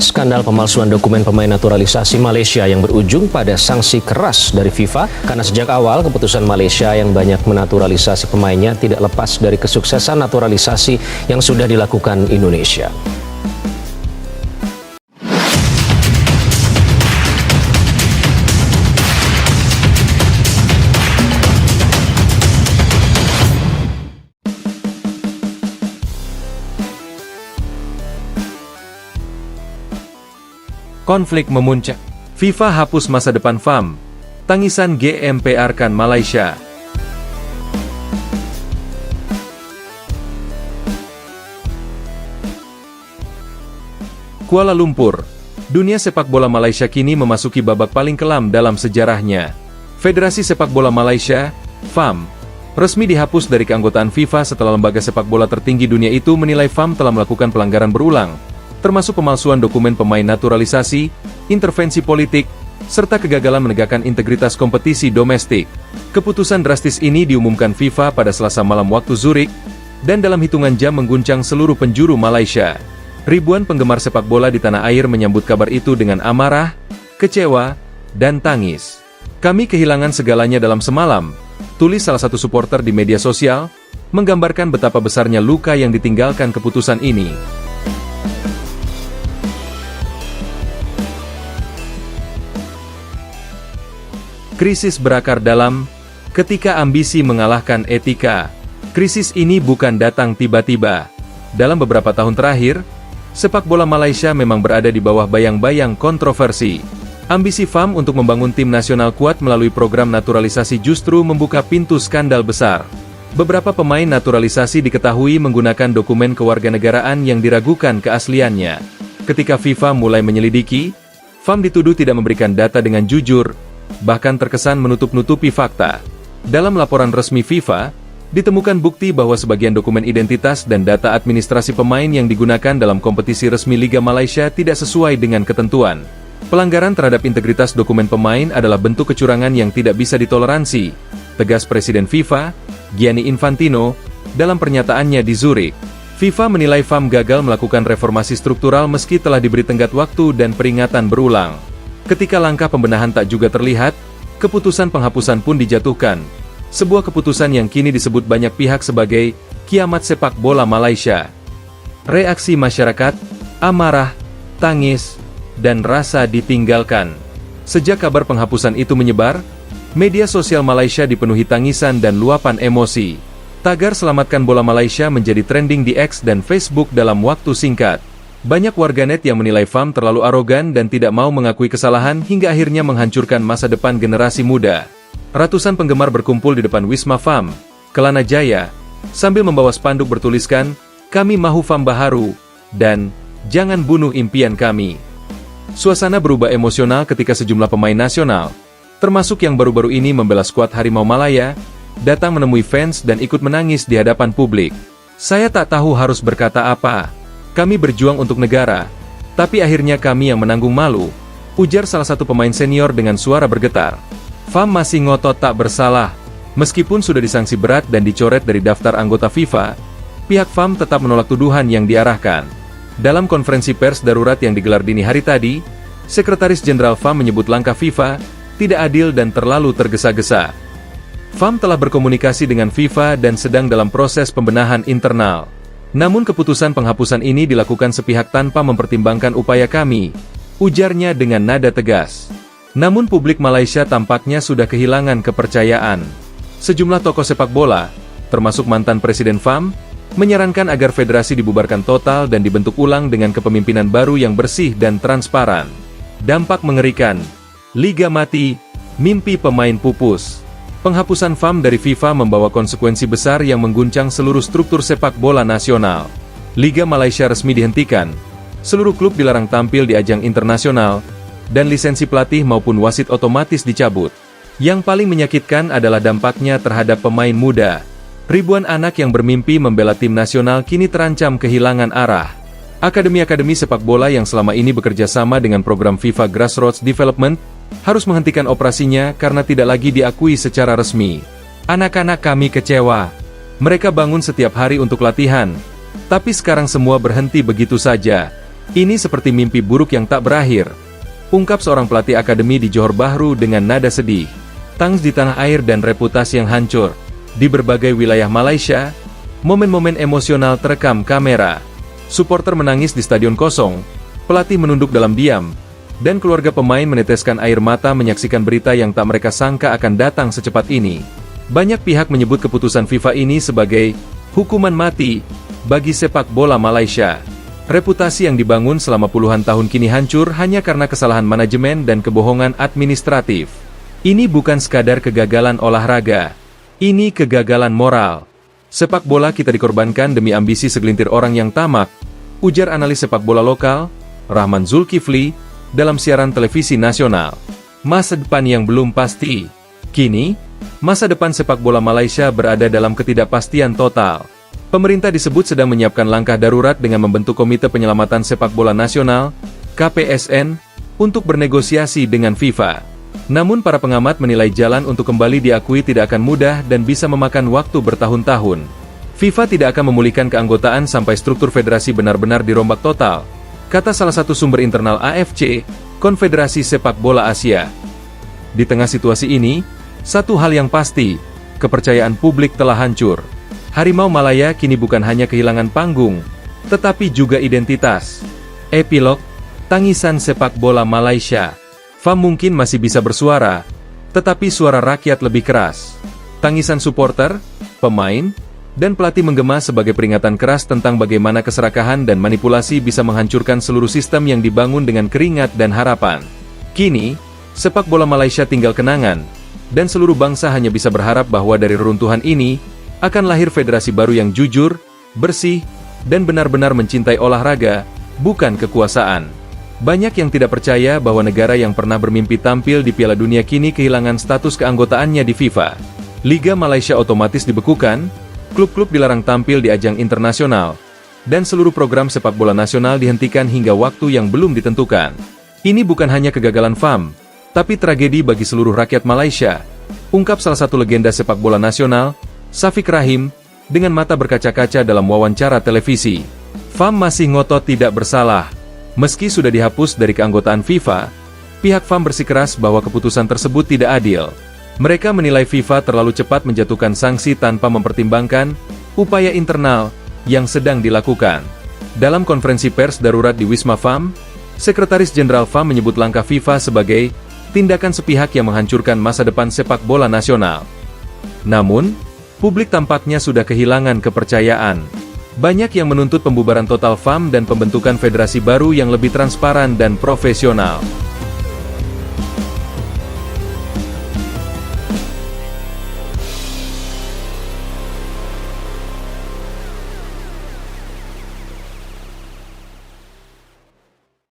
Skandal pemalsuan dokumen pemain naturalisasi Malaysia yang berujung pada sanksi keras dari FIFA karena sejak awal keputusan Malaysia yang banyak menaturalisasi pemainnya tidak lepas dari kesuksesan naturalisasi yang sudah dilakukan Indonesia. Konflik memuncak. FIFA hapus masa depan FAM. Tangisan GMPR-kan Malaysia. Kuala Lumpur. Dunia sepak bola Malaysia kini memasuki babak paling kelam dalam sejarahnya. Federasi Sepak Bola Malaysia, FAM, resmi dihapus dari keanggotaan FIFA setelah lembaga sepak bola tertinggi dunia itu menilai FAM telah melakukan pelanggaran berulang, termasuk pemalsuan dokumen pemain naturalisasi, intervensi politik, serta kegagalan menegakkan integritas kompetisi domestik. Keputusan drastis ini diumumkan FIFA pada Selasa malam waktu Zurich, dan dalam hitungan jam mengguncang seluruh penjuru Malaysia. Ribuan penggemar sepak bola di tanah air menyambut kabar itu dengan amarah, kecewa, dan tangis. "Kami kehilangan segalanya dalam semalam," tulis salah satu supporter di media sosial, menggambarkan betapa besarnya luka yang ditinggalkan keputusan ini. Krisis berakar dalam, ketika ambisi mengalahkan etika. Krisis ini bukan datang tiba-tiba. Dalam beberapa tahun terakhir, sepak bola Malaysia memang berada di bawah bayang-bayang kontroversi. Ambisi FAM untuk membangun tim nasional kuat melalui program naturalisasi justru membuka pintu skandal besar. Beberapa pemain naturalisasi diketahui menggunakan dokumen kewarganegaraan yang diragukan keasliannya. Ketika FIFA mulai menyelidiki, FAM dituduh tidak memberikan data dengan jujur, bahkan terkesan menutup-nutupi fakta. Dalam laporan resmi FIFA, ditemukan bukti bahwa sebagian dokumen identitas dan data administrasi pemain yang digunakan dalam kompetisi resmi Liga Malaysia tidak sesuai dengan ketentuan. Pelanggaran terhadap integritas dokumen pemain adalah bentuk kecurangan yang tidak bisa ditoleransi, tegas Presiden FIFA, Gianni Infantino, dalam pernyataannya di Zurich. FIFA menilai FAM gagal melakukan reformasi struktural meski telah diberi tenggat waktu dan peringatan berulang. Ketika langkah pembenahan tak juga terlihat, keputusan penghapusan pun dijatuhkan. Sebuah keputusan yang kini disebut banyak pihak sebagai kiamat sepak bola Malaysia. Reaksi masyarakat, amarah, tangis, dan rasa ditinggalkan. Sejak kabar penghapusan itu menyebar, media sosial Malaysia dipenuhi tangisan dan luapan emosi. Tagar "Selamatkan Bola Malaysia" menjadi trending di X dan Facebook dalam waktu singkat. Banyak warganet yang menilai FAM terlalu arogan dan tidak mau mengakui kesalahan hingga akhirnya menghancurkan masa depan generasi muda. Ratusan penggemar berkumpul di depan Wisma FAM, Kelana Jaya, sambil membawa spanduk bertuliskan, "Kami mahu FAM baharu," dan "Jangan bunuh impian kami." Suasana berubah emosional ketika sejumlah pemain nasional, termasuk yang baru-baru ini membela skuad Harimau Malaya, datang menemui fans dan ikut menangis di hadapan publik. "Saya tak tahu harus berkata apa. Kami berjuang untuk negara, tapi akhirnya kami yang menanggung malu," ujar salah satu pemain senior dengan suara bergetar. FAM masih ngotot tak bersalah. Meskipun sudah disangsi berat dan dicoret dari daftar anggota FIFA, pihak FAM tetap menolak tuduhan yang diarahkan. Dalam konferensi pers darurat yang digelar dini hari tadi, Sekretaris Jenderal FAM menyebut langkah FIFA tidak adil dan terlalu tergesa-gesa. FAM telah berkomunikasi dengan FIFA dan sedang dalam proses pembenahan internal. Namun keputusan penghapusan ini dilakukan sepihak tanpa mempertimbangkan upaya kami, ujarnya dengan nada tegas. Namun publik Malaysia tampaknya sudah kehilangan kepercayaan. Sejumlah tokoh sepak bola, termasuk mantan Presiden FAM, menyarankan agar federasi dibubarkan total dan dibentuk ulang dengan kepemimpinan baru yang bersih dan transparan. Dampak mengerikan. Liga mati, mimpi pemain pupus. Penghapusan FAM dari FIFA membawa konsekuensi besar yang mengguncang seluruh struktur sepak bola nasional. Liga Malaysia resmi dihentikan, seluruh klub dilarang tampil di ajang internasional, dan lisensi pelatih maupun wasit otomatis dicabut. Yang paling menyakitkan adalah dampaknya terhadap pemain muda. Ribuan anak yang bermimpi membela tim nasional kini terancam kehilangan arah. Akademi-akademi sepak bola yang selama ini bekerja sama dengan program FIFA Grassroots Development harus menghentikan operasinya karena tidak lagi diakui secara resmi. "Anak-anak kami kecewa. Mereka bangun setiap hari untuk latihan. Tapi sekarang semua berhenti begitu saja," Ini seperti mimpi buruk yang tak berakhir, ungkap seorang pelatih akademi di Johor Bahru dengan nada sedih. Tangis di tanah air dan reputasi yang hancur. Di berbagai wilayah Malaysia, momen-momen emosional terekam kamera. Supporter menangis di stadion kosong, pelatih menunduk dalam diam, dan keluarga pemain meneteskan air mata menyaksikan berita yang tak mereka sangka akan datang secepat ini. Banyak pihak menyebut keputusan FIFA ini sebagai hukuman mati bagi sepak bola Malaysia. Reputasi yang dibangun selama puluhan tahun kini hancur hanya karena kesalahan manajemen dan kebohongan administratif. Ini bukan sekadar kegagalan olahraga, ini kegagalan moral. Sepak bola kita dikorbankan demi ambisi segelintir orang yang tamak, ujar analis sepak bola lokal, Rahman Zulkifli, dalam siaran televisi nasional. Masa depan yang belum pasti. Kini, masa depan sepak bola Malaysia berada dalam ketidakpastian total. Pemerintah disebut sedang menyiapkan langkah darurat dengan membentuk Komite Penyelamatan Sepak Bola Nasional, KPSN, untuk bernegosiasi dengan FIFA. Namun para pengamat menilai jalan untuk kembali diakui tidak akan mudah dan bisa memakan waktu bertahun-tahun. FIFA tidak akan memulihkan keanggotaan sampai struktur federasi benar-benar dirombak total, kata salah satu sumber internal AFC, Konfederasi Sepak Bola Asia. Di tengah situasi ini, satu hal yang pasti, kepercayaan publik telah hancur. Harimau Malaya kini bukan hanya kehilangan panggung, tetapi juga identitas. Epilog, tangisan sepak bola Malaysia. FAM mungkin masih bisa bersuara, tetapi suara rakyat lebih keras. Tangisan supporter, pemain, dan pelatih menggema sebagai peringatan keras tentang bagaimana keserakahan dan manipulasi bisa menghancurkan seluruh sistem yang dibangun dengan keringat dan harapan. Kini, sepak bola Malaysia tinggal kenangan, dan seluruh bangsa hanya bisa berharap bahwa dari reruntuhan ini, akan lahir federasi baru yang jujur, bersih, dan benar-benar mencintai olahraga, bukan kekuasaan. Banyak yang tidak percaya bahwa negara yang pernah bermimpi tampil di Piala Dunia kini kehilangan status keanggotaannya di FIFA. Liga Malaysia otomatis dibekukan, klub-klub dilarang tampil di ajang internasional, dan seluruh program sepak bola nasional dihentikan hingga waktu yang belum ditentukan. Ini bukan hanya kegagalan FAM, tapi tragedi bagi seluruh rakyat Malaysia, ungkap salah satu legenda sepak bola nasional, Syafiq Rahim, dengan mata berkaca-kaca dalam wawancara televisi. FAM masih ngotot tidak bersalah. Meski sudah dihapus dari keanggotaan FIFA, pihak FAM bersikeras bahwa keputusan tersebut tidak adil. Mereka menilai FIFA terlalu cepat menjatuhkan sanksi tanpa mempertimbangkan upaya internal yang sedang dilakukan. Dalam konferensi pers darurat di Wisma FAM, Sekretaris Jenderal FAM menyebut langkah FIFA sebagai tindakan sepihak yang menghancurkan masa depan sepak bola nasional. Namun, publik tampaknya sudah kehilangan kepercayaan. Banyak yang menuntut pembubaran total FAM dan pembentukan federasi baru yang lebih transparan dan profesional.